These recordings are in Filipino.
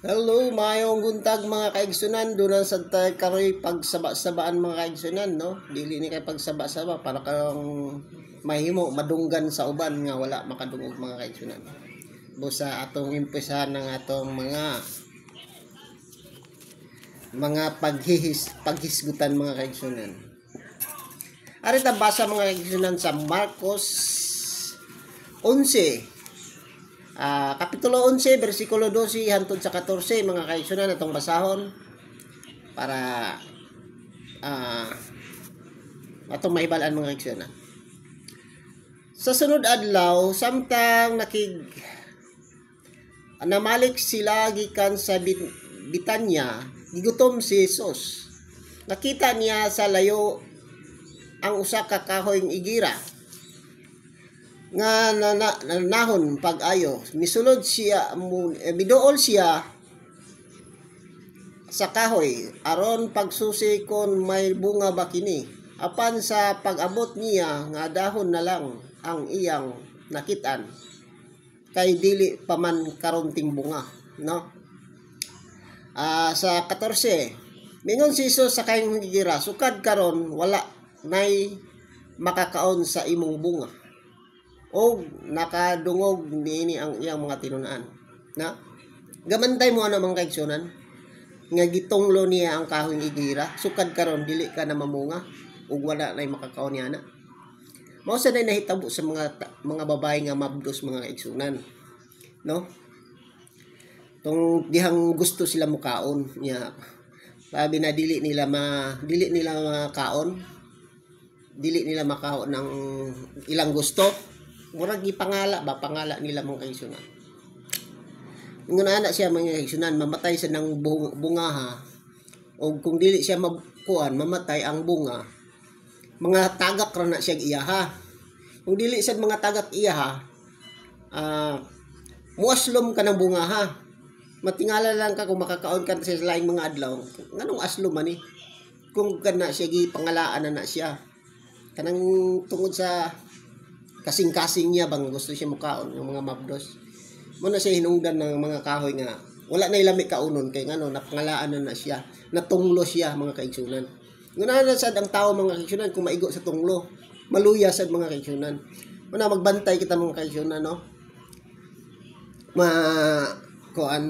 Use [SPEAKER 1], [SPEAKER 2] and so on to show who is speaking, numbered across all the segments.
[SPEAKER 1] Hello, mayong buntag mga kaigsunan. Doon sa tayo karoy pagsaba-sabaan mga kaigsunan, no? Dili ni kay pagsaba-saba para kang mahimo madunggan sa uban nga wala makadungog mga kaigsunan. Busa atong impisahan ng atong mga paghisgutan mga kaigsunan. Ari ta basa mga kaigsunan sa Marcos 11. Kapitulo 11, versikulo 12 hangtod sa 14 mga kaigsunan atong basahon para atong maibalaan mga kaigsunan. Sa sunod adlaw samtang namalik sila gikan sa Bitanya, gigutom si Jesus. Nakita niya sa layo ang usa ka kahoyng igira nga nanahon pag-ayo. Misulod siya, miduol siya sa kahoy aron pagsusi kon may bunga ba kini. Apan sa pag-abot niya nga dahon na lang ang iyang nakitaan, kay dili pa man karonting bunga, no? Sa 14, mingon si Jesus sa kahoyng igira, sukad karon wala nay makakaon sa imong bunga, o nakadungog niini ang iyang mga tinunaan. Na gamantay mo mga kaigsunan nga gitunglo niya ang kahoyng igira, sukad karon dili ka na mamunga ug wala nay makakaon niya na. Mao sa nay nahitabo sa mga babae nga mabdos mga kaigsunan, no? Tung dihang gusto sila mukaon niya, sabi na dili nila makaon, dili nila makaon ng ilang gusto. Murag pangala nila mga kaigsunan. Ngun ana siya mga kaigsunan, mamatay sa nang bunga ha. O kung dili siya mamatay ang bunga, mga tagak ra na siya iyaha. Kung dili sad mga tagak iyaha, muaslom ka ng bunga ha. Matingala lang ka kung makakaon ka sa laing mga adlaw. Nganong aslom man ni? Kung kana siya gipangalaan na siya. Kanang tungod sa kasing-kasing niya bang gusto siya mukaon ng mga mabdos. Muna siya hinungdan ng mga kahoy nga wala na ilami kaunon kay ngano napangalaan na siya, natunglo siya mga kaigsunan. Nguna na sad ang tao mga kaigsunan kung maigo sa tunglo, maluya sad mga kaigsunan. Muna magbantay kita mga kaigsunan, no? Kuan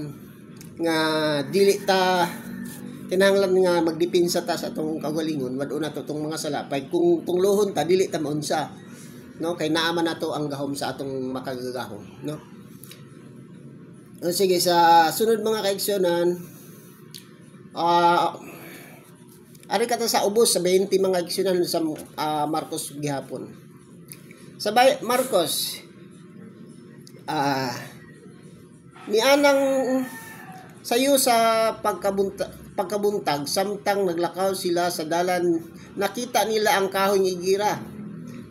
[SPEAKER 1] nga dili ta kinahanglan nga magdepensa ta sa atong kagalingon, wad-o na to tong mga salapay. Kung tunglohon ta dili ta maunsa, no? Kay naaman nato ang gahom sa atong makagagahom, no? Sige, sa sunod mga kaigsunan, ari ka sa ubos sa 20 mga kaigsunan sa Marcos gihapon. Sa Marcos, nianang sayo sa pagkabuntag samtang naglakaw sila sa dalan, nakita nila ang kahoyng igira.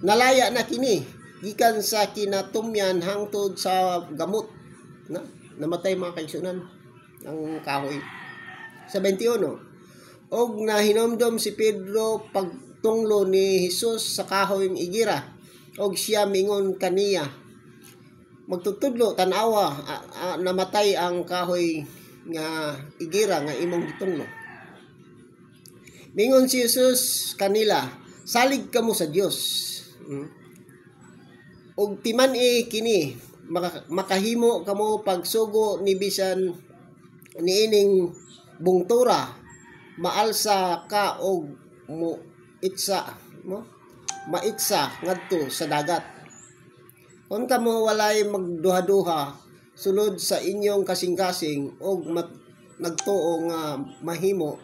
[SPEAKER 1] Nalaya na kini gikan sa kinatumyan hangtod sa gamot, na namatay mga kaigsunan ang kahoy. Sa 21, og nahinomdom si Pedro pagtunglo ni Jesus sa kahoyng igira, og siya mingon kaniya, magtutudlo tanawa, namatay ang kahoy nga igira nga imong gitunglo. Mingon si Jesus kanila, salig kamo sa Dios. Og timan kini makahimo kamo pagsugo ni bisan niining bungtura, maalsa ka og maitsa ngadto sa dagat. Kung kamo walay magduha-duha sulod sa inyong kasing-kasing og nagtuo nga mahimo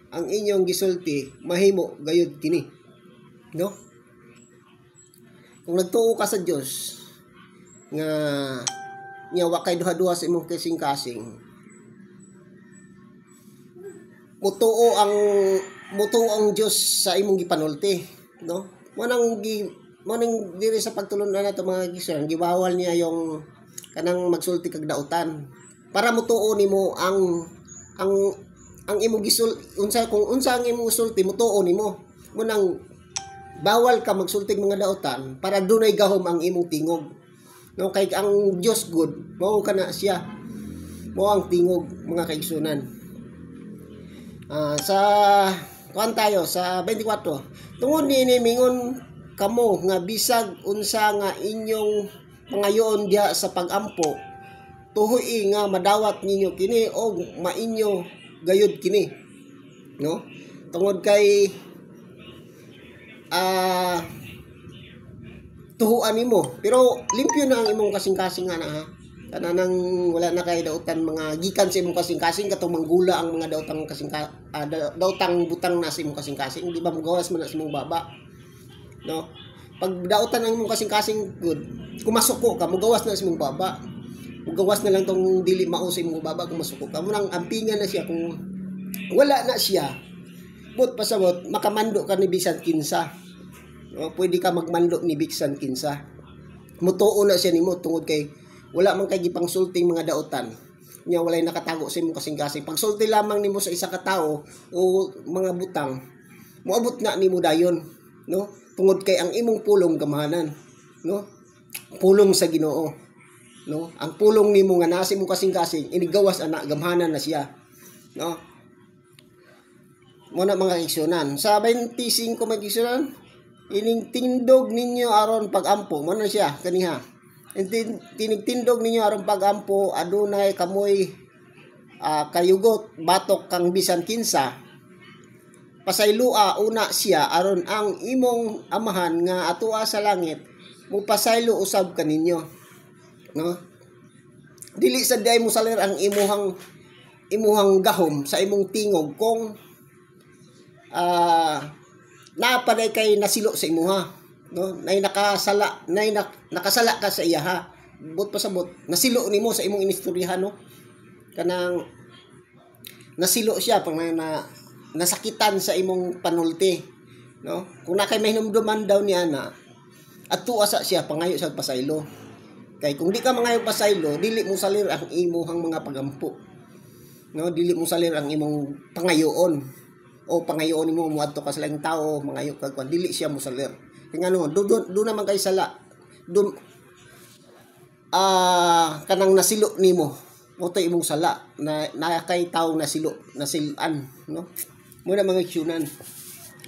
[SPEAKER 1] ang inyong gisulti, mahimo gayud kini, no? Kung nagtuo ka sa Dios nga wa kay duha-duha sa imong kasing-kasing, mutuo ang Dios sa imong gipanulti, no? Manang diri sa pagtulunan nato mga kaigsunan, gibawal niya yung kanang magsulti kag dautan para mutuo nimo ang imong kung unsa ang imong sulti, mutuo nimo. Munang bawal ka magsulti mga dautan para dunay gahom ang imong tingog, no? Kay ang Dios good mao kana siya. mo ang tingog mga kaigsunan. Sa kuan tayo sa 24, tungod niini mingon kamo nga bisag unsa nga inyong pangayoon diha sa pagampo, tuhoy nga madawat ninyo kini o mainyo gayud kini, no? Tungod kay tuhuan nimo, pero limpyo na ang imong kasing-kasing ana ha. Kanang wala na kay dautan mga gikan sa imong kasing-kasing katong manggula ang mga daotang daotang butang na sa imong kasing-kasing, di ba mugawas man na sa imong baba, no? Pag dautan ang imong kasing-kasing good, kumasuko ka mugawas na sa imong baba. Mugawas na lang tong dili mao sa imong baba kung masuko ka. Munang ampingan na siya kung wala na siya. But pasabot makamando ka ni bisan kinsa. No, pwede ka magmando ni bisan kinsa. Mutuo na siya nimo tungod kay wala man kay gipangsulting mga daotan. Nya walay nakatago sa imong kasing-kasing. Pagsulti lamang nimo sa isa ka tawo o mga butang, moabot na nimo dayon, no? Tungod kay ang imong pulong gamahanan, no? Pulong sa Ginoo, no? Ang pulong nimo nga naa sa imong kasing-kasing inigawas ana gamahanan na siya, no? Mo na mga kaigsunan. Sa 25 mga kaigsunan, ining tindog ninyo aron pagampo mo na siya kaniha. Tinigtindog ninyo aron pagampo adunay kamoy kayugot batok kang bisan kinsa. Pasaylua una siya aron ang imong amahan nga atua sa langit mo pasaylo usab kaninyo, no? Dili sad day mo salir ang imuhang gahom sa imong tingog kung napaday kay nasilo sa imuha, no? Nakasala ka sa iya ha. But pasabot nasilo nimo sa imong inistoryahan, no? Kanang nasilo siya pag nasakitan sa imong panulti, no? Kung nakay mahinumduman daw ni ana adto asa siya pangayo sa pasaylo. Kay kung di ka mangayo pasaylo, dili mo salir ang imuhang mga pagampo, no? Dili mo salir ang imong pangayoon o pangayoon nimo muadto ka sa laing tao mangayo ka kun dili siya mo salir. Kaya ano, do naman kay sala. Kanang nasilo nimo. Mo to imong sala na kay tawo nasilan, no? Mo na mga igsunan.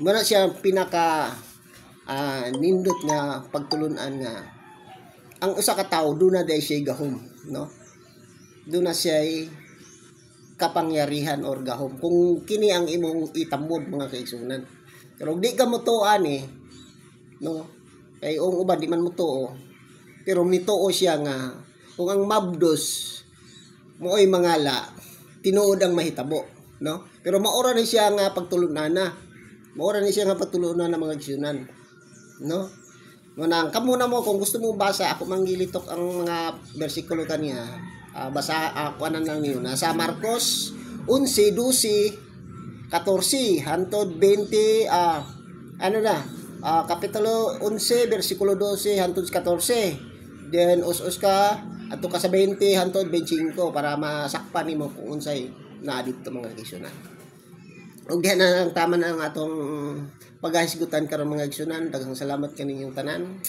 [SPEAKER 1] Mo na siya pinaka nindot nga pagtulunan nga ang usa ka tawo do na day siya gahom, no? Do na siya kapangyarihan or gahom kung kini ang imong itambod mga kaigsunan. Pero di ka mo tuan no? Kay ang uban di man mo tuo. Pero nituo siya nga kung ang mabdos mooy mangala tinuod ang mahitabo, no? Pero maora ni siya nga pagtulunana. Maora ni siya nga pagtulunan ng mga igsunan, no? Manang kamo na mo kung gusto mo basa ako manggilitok ang mga bersikulo kaniya. Basa ako anan lang niyo na sa Marcos 11:12 14 hantod 20 kapitulo 11 bersikulo 12 hantod 14. Then us ka ato ka sa 20 hantod 25 para masakpan nimo kung unsay naa dito mga igsunan. Og diha na tama na ang atong paghisgutan karon mga igsunan. Daghang salamat kaninyong tanan.